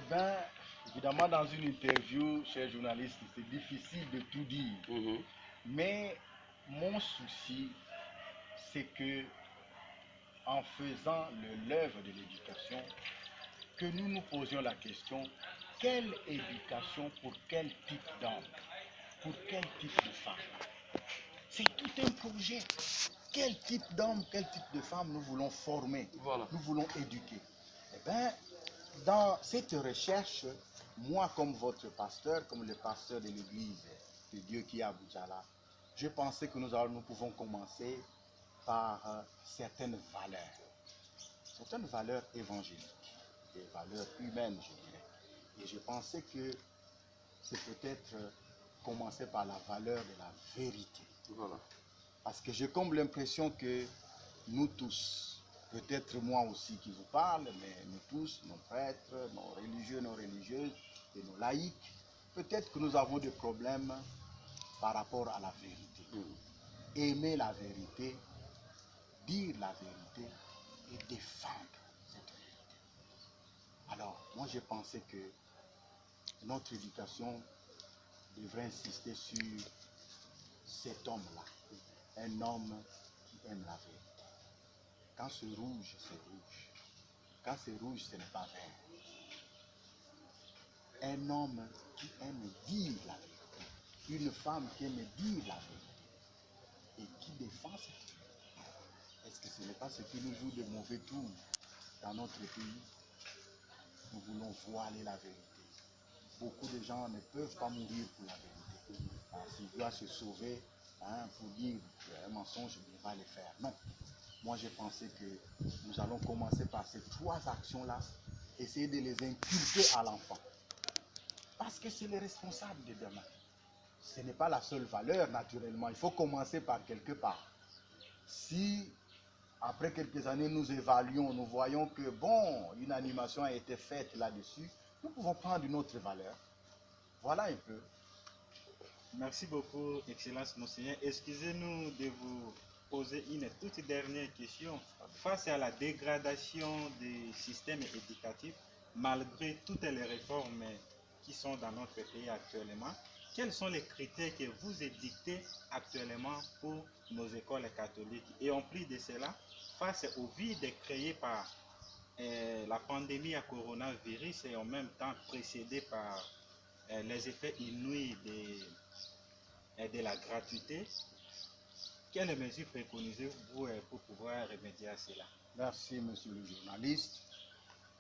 bien, évidemment, dans une interview, cher journaliste, c'est difficile de tout dire. Mais mon souci, c'est que en faisant l'œuvre de l'éducation, que nous nous posions la question, quelle éducation pour quel type d'homme, pour quel type de femme? C'est tout un projet. Quel type d'homme, quel type de femme nous voulons former, nous voulons éduquer? Eh bien, dans cette recherche, moi comme votre pasteur, comme le pasteur de l'église de Dieu qui est à Boudjala, je pensais que nous pouvons commencer par certaines valeurs évangéliques, des valeurs humaines, je dirais. Et je pensais que c'est peut-être commencer par la valeur de la vérité. Parce que j'ai comme l'impression que nous tous, peut-être moi aussi qui vous parle, mais nous tous, nos prêtres, nos religieux, nos religieuses et nos laïcs, peut-être que nous avons des problèmes par rapport à la vérité. Aimer la vérité, dire la vérité et défendre cette vérité. Alors, moi j'ai pensé que notre éducation devrait insister sur cet homme-là, un homme qui aime la vérité. Quand c'est rouge, c'est rouge. Quand c'est rouge, ce n'est pas vert. Un homme qui aime dire la vérité. Une femme qui aime dire la vérité. Et qui défend cette vérité. Est-ce que ce n'est pas ce qui nous joue de mauvais tours dans notre pays? Nous voulons voiler la vérité. Beaucoup de gens ne peuvent pas mourir pour la vérité. S'il doit se sauver pour dire un mensonge, il va le faire. Non. Moi, j'ai pensé que nous allons commencer par ces trois actions-là, essayer de les inculquer à l'enfant. Parce que c'est le responsable de demain. Ce n'est pas la seule valeur, naturellement. Il faut commencer par quelque part. Si, après quelques années, nous évaluons, nous voyons que, bon, une animation a été faite là-dessus, nous pouvons prendre une autre valeur. Voilà un peu. Merci beaucoup, Excellence Monseigneur. Excusez-nous de vous poser une toute dernière question. Face à la dégradation du système éducatif, malgré toutes les réformes qui sont dans notre pays actuellement, quels sont les critères que vous édictez actuellement pour nos écoles catholiques? Et en plus de cela, face au vide créé par la pandémie à coronavirus et en même temps précédée par les effets inouïs de la gratuité, quelles mesures préconisez-vous pour pouvoir remédier à cela? Merci, monsieur le journaliste.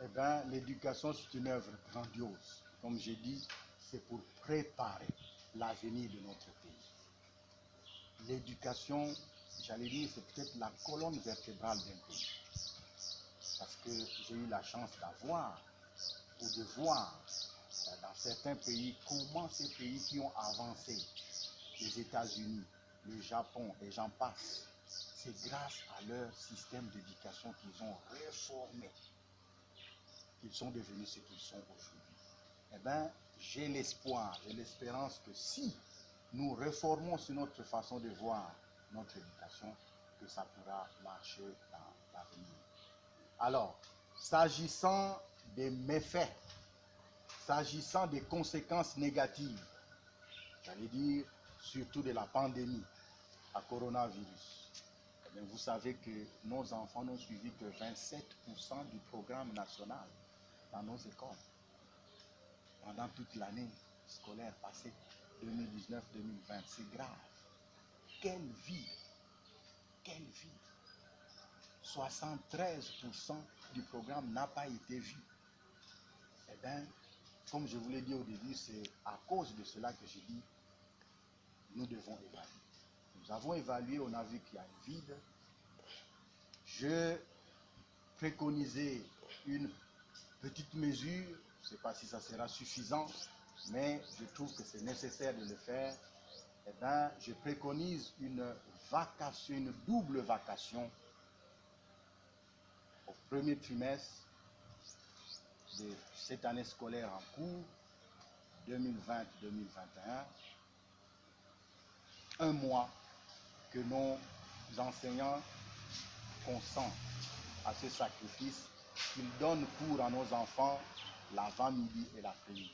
Eh bien, l'éducation, c'est une œuvre grandiose. Comme j'ai dit, c'est pour préparer l'avenir de notre pays. L'éducation, j'allais dire, c'est peut-être la colonne vertébrale d'un pays. Parce que j'ai eu la chance d'avoir ou de voir dans certains pays comment ces pays qui ont avancé, les États-Unis, le Japon et j'en passe, c'est grâce à leur système d'éducation qu'ils ont réformé, qu'ils sont devenus ce qu'ils sont aujourd'hui. Eh bien, j'ai l'espoir, j'ai l'espérance que si nous réformons sur notre façon de voir notre éducation, que ça pourra marcher dans l'avenir. Alors, s'agissant des méfaits, s'agissant des conséquences négatives, j'allais dire surtout de la pandémie à coronavirus, eh bien, vous savez que nos enfants n'ont suivi que 27% du programme national dans nos écoles pendant toute l'année scolaire passée 2019-2020. C'est grave. Quelle vie! Quelle vie! 73% du programme n'a pas été vu. Eh bien, comme je vous l'ai dit au début, c'est à cause de cela que j'ai dit, nous devons évaluer. Nous avons évalué, on a vu qu'il y a un vide. Je préconisais une petite mesure, je ne sais pas si ça sera suffisant, mais je trouve que c'est nécessaire de le faire. Eh bien, je préconise une vacation, une double vacation au premier trimestre de cette année scolaire en cours, 2020-2021, un mois que nos enseignants consentent à ce sacrifice, qu'ils donnent cours à nos enfants l'avant-midi et l'après-midi,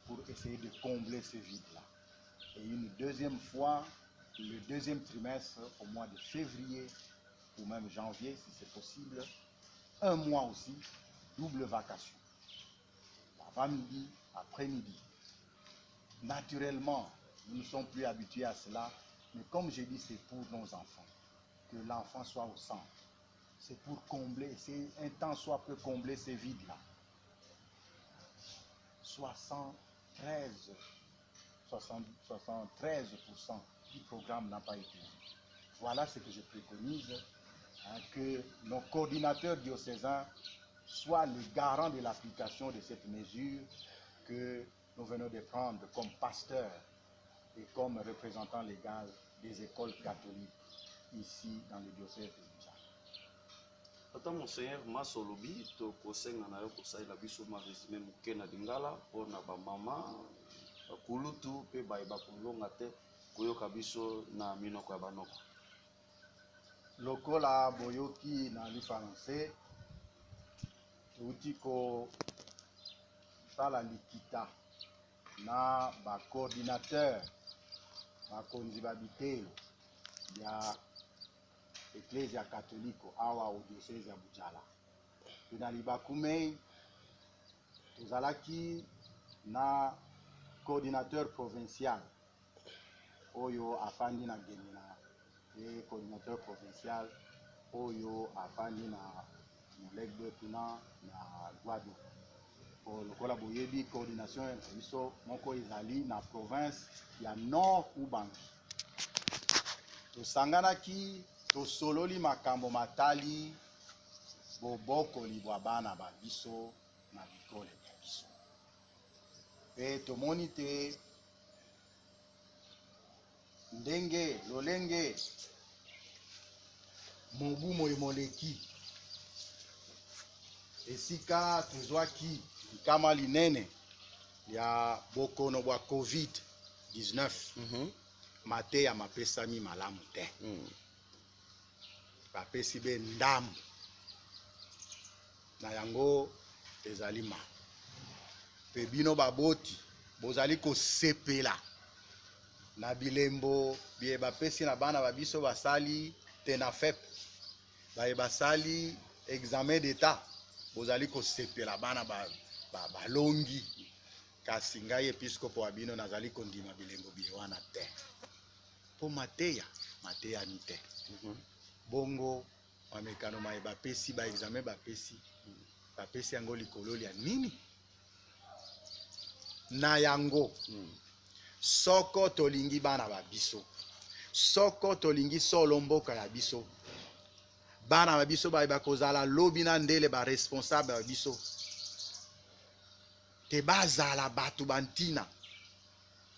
pour essayer de combler ce vide-là. Et une deuxième fois, le deuxième trimestre, au mois de février ou même janvier, si c'est possible, un mois aussi, double vacation. Avant-midi, après-midi. Naturellement, nous ne sommes plus habitués à cela, mais comme j'ai dit, c'est pour nos enfants. Que l'enfant soit au centre. C'est pour combler, c'est un temps soit peut combler ces vides-là. 73% du programme n'a pas été vu. Voilà ce que je préconise, que nos coordinateurs diocésains soient les garants de l'application de cette mesure que nous venons de prendre comme pasteur et comme représentant légal des écoles catholiques ici dans le diocèse de Bujala. Tata Monseigneur Masolobi, to kosenga na yo kosaila biso ma résumé muke na lingala pona ba mama kulutu pe bayeba kolonga te koyoka biso na minoko ya banoko. Lokola boyoki na li français, touti ko sala likita na ba coordinateur bakonzi babitelo ya Ecclesia catholique awa au diocèse ya Bujala. Tuna libakumei tozalaki na coordinateur provincial oyo afandi na Gemina et coordinateur provincial oyo afandi na Molegbe kuna na Guado. Lokola boyebi coordination biso moko ezali na province ya Nord Ubangi. Tosanganaki tosololi makambo matali bobokoli bwa bana ba biso na bikole ya biso. Pe tomoni te ndenge lolenge mobu moleki esika tozwaki likama linene ya bokono bwa COVID-19 mateya mapesami malamu te. Bapesi be ndamu na yango ezali ma. Pe bino baboti bozali kosepela na bilembo bie bapesi na bana babiso basali TENAFEP baye basali examen d'état bozali kosepela bana balongi kasi ngai episkopo wa bino nazali kondima bilembo bie wana te po mateya ni te. Bongo mamekano maye bapesi ba examen bapesi yango likolo ya nini na yango. Soko tolingi bana babiso, soko tolingi solo mboka ya biso, bana babiso bayeba kozala lobi na ndele ba responsable babiso te bazala batu bantina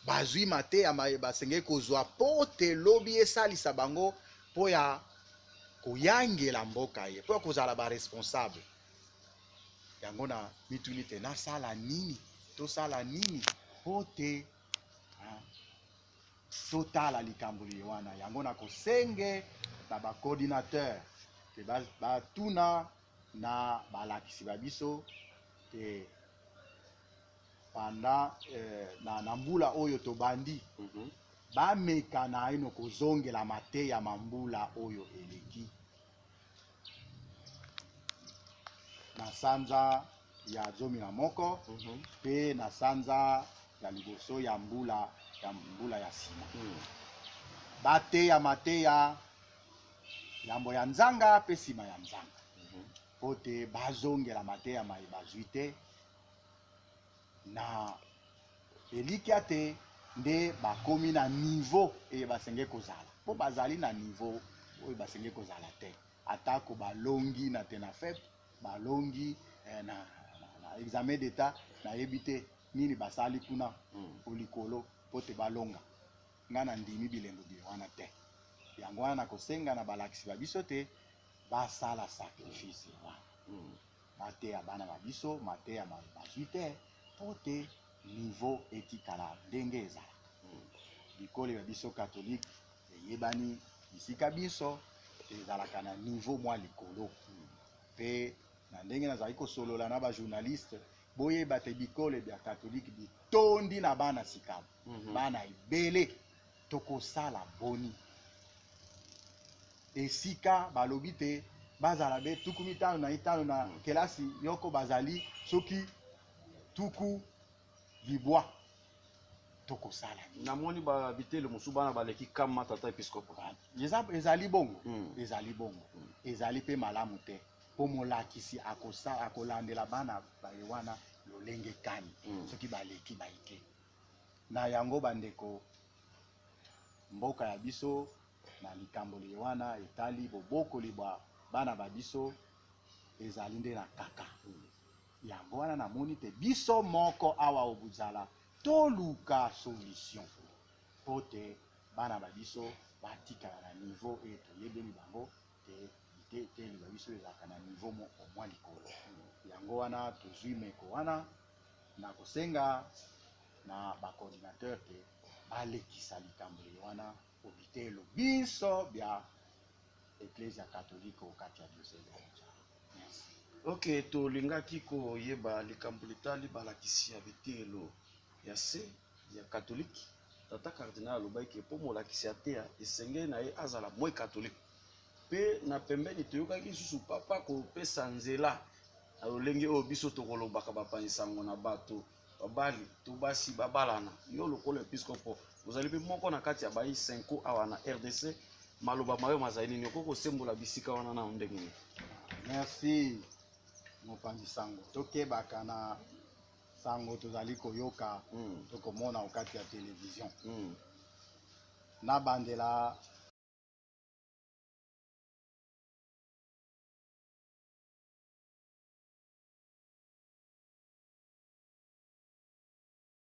bazwi mateya basenge kozwa po te lobi esalisa bango po ya koyangela mboka ye po kozala ba responsable yango na mituni te nasala nini tosala nini po te totala likamboli wana yango na kosenge na ba coordinateur te batuna na balakisi babiso te panda na mbula oyo tobandi bameka na ino kozongela mateya mambula oyo eleki na sanza ya 11 pe na sanza ya liboso ya mbula ya sima. Bateya mateya yambo ya nzanga pe sima ya nzanga pote bazongela mateya mai bazwi te na elikia te nde bakomi na niveau eye basenge kozala po bazali na niveau oyo basenge kozala te atako balongi na TENAFEP balongi na examen d'état na yebite nini basali kuna olikolo pote balonga ngana ndimi bilembo bile wana te yango wana kosenga na balakisi babiso te basala sacrifice wana mateya bana babiso mateya bazwi te pote niveau etikala ndenge ezala bikole ya biso catholique eyebani bisika biso ezalaka na niveau mwa likolo pe na ndenge nazali kosolola na ba journaliste boye bate bikole bya catholique bitondi na bana sikabo bana ebele tokosala boni esika balobi te bazala be tuku mitano na itano na kelasi yoko bazali soki tuku libwa tokosala namoni babitele mosusu bana baleki kama tata episcopo ezali bongo ezali bongo ezali pe malamu te po molakisi akolandela bana baye wana lolenge kani soki baleki baike na yango bandeko mboka ya biso na likambo liye wana etali bobokoli bwa bana ba biso ezali nde na kaka yango wana namoni te biso moko awa obuzala toluka solution po te bana ba biso batikala na niveau oyo toyebeli bango te biteyeli ba biso ezalaka na niveau mwa likolo yango wana tozwi meko wana na kosenga na bacoordinateur te balekisa likambo liye wana obitelo biso bya Ecclesia catholique okati ya diocese ya Mutshara. Ok, tolingaki koyeba likambo litali balakisi ya bitelo ya se ya catholique tata cardinal alobaki po molakisi ya te esengeli na ye azala mwe catholique pe na pembeni toyokaki lisusu papa kopesa nzela na lolenge oyo biso tokolobaka bapangisango na bato babali to basi babalana yo lokola episcopo ozali mpe moko na kati ya bayi 5 awa na RDC maloba mayo mazali nini okoki kosembola bisika wana na ndenge nini? Merci mopanzi sango tokebaka na sango tozali koyoka tokomona okati ya television na bandela